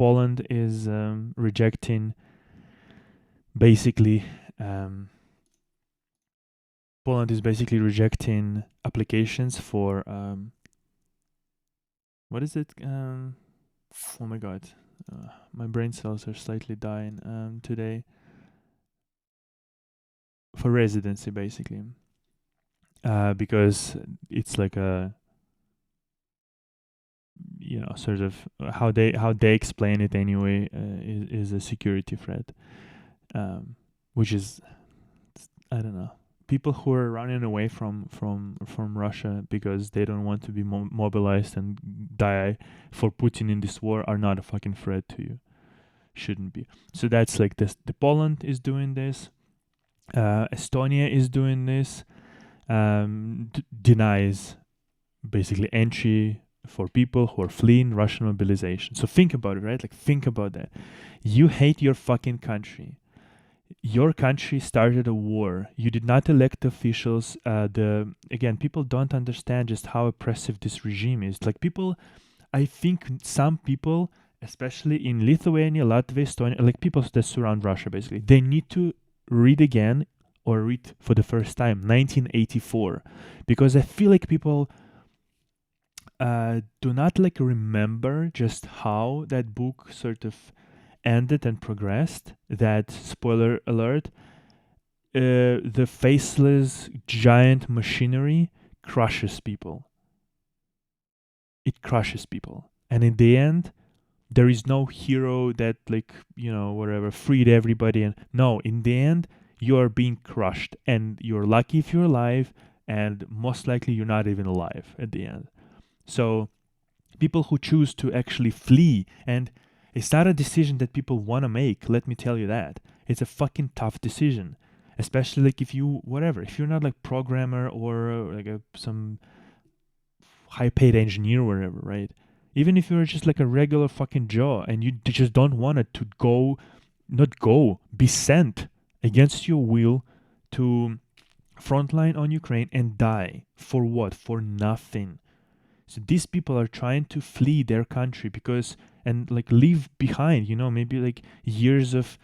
Poland is rejecting basically. Poland is basically rejecting applications for what is it? Oh my god, my brain cells are slightly dying today. For residency, basically, because it's like a sort of how they explain it anyway, is a security threat, which is, I don't know. People who are running away from Russia because they don't want to be mobilized and die for Putin in this war are not a fucking threat to you. Shouldn't be. So that's like this. The Poland is doing this. Estonia is doing this. Denies basically entry for people who are fleeing Russian mobilization. So think about it, right? Like, think about that. You hate your fucking country. Your country started a war. You did not elect officials. People don't understand just how oppressive this regime is. Like, I think some people, especially in Lithuania, Latvia, Estonia, like people that surround Russia, basically, they need to read again or read for the first time 1984, because I feel like people do not like remember just how that book sort of ended and progressed. That, spoiler alert, the faceless giant machinery crushes people. It crushes people, and in the end, there is no hero that, like, whatever, freed everybody. And no, in the end, you are being crushed, and you're lucky if you're alive, and most likely you're not even alive at the end. So people who choose to actually flee, and it's not a decision that people want to make, let me tell you that. It's a fucking tough decision, especially like if you're not like programmer or like some high paid engineer or whatever, right? Even if you're just like a regular fucking Joe and you just don't want it to be sent against your will to frontline on Ukraine and die. For what? For nothing. So these people are trying to flee their country and like leave behind, maybe like years of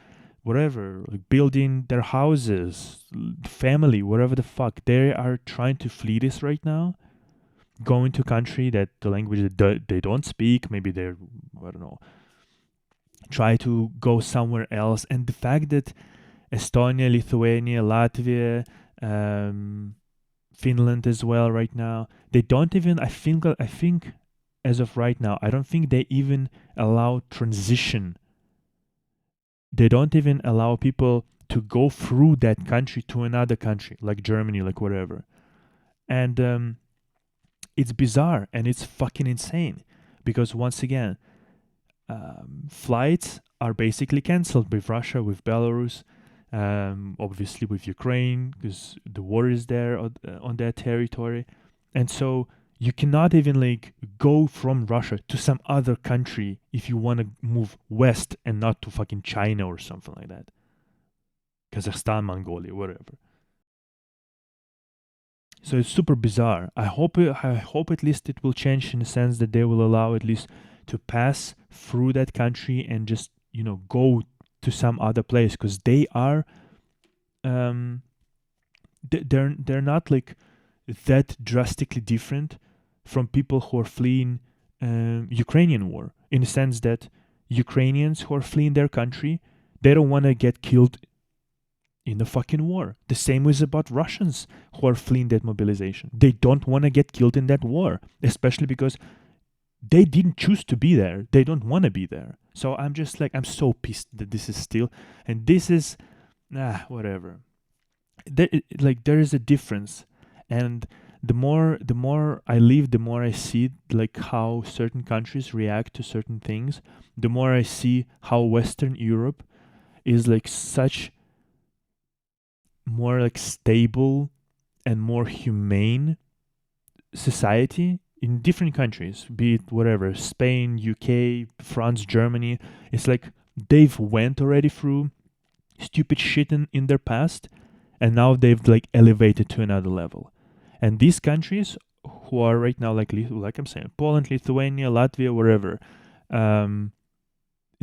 whatever, like building their houses, family, whatever the fuck. They are trying to flee this right now, going to a country that the language that they don't speak. Maybe they're, I don't know, try to go somewhere else. And the fact that Estonia, Lithuania, Latvia, Finland as well right now, they don't even, I think as of right now, I don't think they even allow transition. They don't even allow people to go through that country to another country, like Germany, like whatever. And it's bizarre and it's fucking insane, because once again, flights are basically cancelled with Russia, with Belarus, obviously with Ukraine, because the war is there on their territory. And so you cannot even like go from Russia to some other country if you want to move west and not to fucking China or something like that. Kazakhstan, Mongolia, whatever. So it's super bizarre. I hope at least it will change in the sense that they will allow at least to pass through that country and just go to some other place, because they are they're not like that drastically different from people who are fleeing Ukrainian war, in the sense that Ukrainians who are fleeing their country, they don't want to get killed in the fucking war. The same is about Russians who are fleeing that mobilization. They don't want to get killed in that war, especially because they didn't choose to be there. They don't want to be there. So I'm just like, I'm so pissed that this is still, and this is, whatever. There is a difference, and the more I live, the more I see like how certain countries react to certain things. The more I see how Western Europe is like such more like stable and more humane society in different countries, be it whatever, Spain, UK, France, Germany. It's like they've went already through stupid shit in their past, and now they've like elevated to another level. And these countries who are right now like I'm saying, Poland, Lithuania, Latvia, wherever,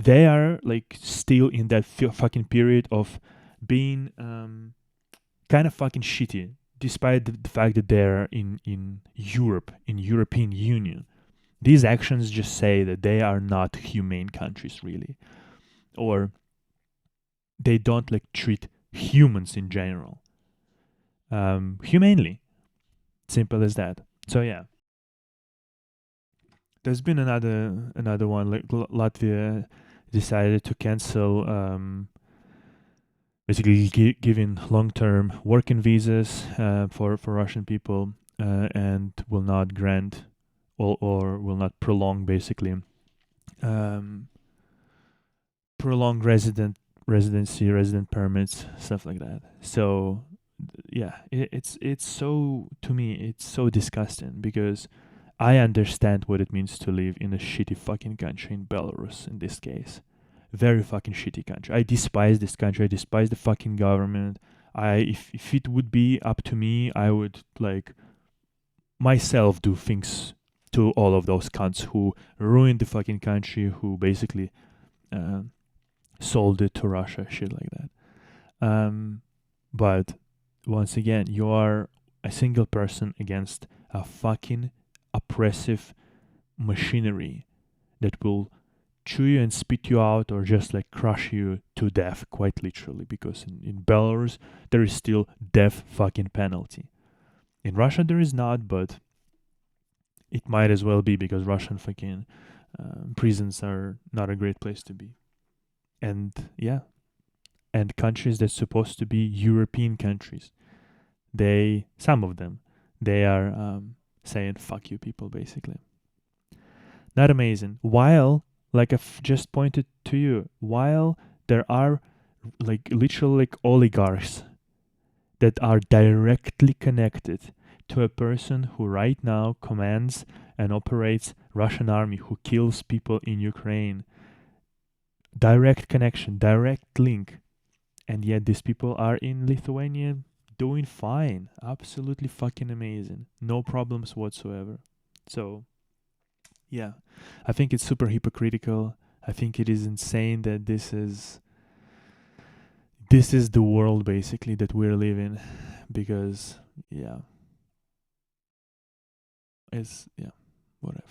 they are like still in that fucking period of being kind of fucking shitty, despite the fact that they're in Europe, in European Union. These actions just say that they are not humane countries, really, or they don't like treat humans in general humanely. Simple as that. So yeah, there's been another one. Like Latvia decided to cancel basically giving long-term working visas for Russian people, and will not grant or will not prolong basically prolong resident permits, stuff like that. So yeah, it's so, to me it's so disgusting, because I understand what it means to live in a shitty fucking country, in Belarus in this case. Very fucking shitty country. I despise this country. I despise the fucking government. If it would be up to me, I would like myself do things to all of those cunts who ruined the fucking country, who basically uh, sold it to Russia, shit like that. But once again, you are a single person against a fucking oppressive machinery that will chew you and spit you out, or just like crush you to death, quite literally, because in Belarus there is still death fucking penalty. In Russia there is not, but it might as well be, because Russian fucking prisons are not a great place to be. And yeah, and countries that's supposed to be European countries, some of them, they are saying fuck you people, basically. Not amazing. While, like I've just pointed to you, while there are like literally like oligarchs that are directly connected to a person who right now commands and operates Russian army, who kills people in Ukraine. Direct connection, direct link. And yet these people are in Lithuania doing fine. Absolutely fucking amazing. No problems whatsoever. So yeah, I think it's super hypocritical. I think it is insane that this is the world basically that we're living, because yeah, it's, yeah, whatever.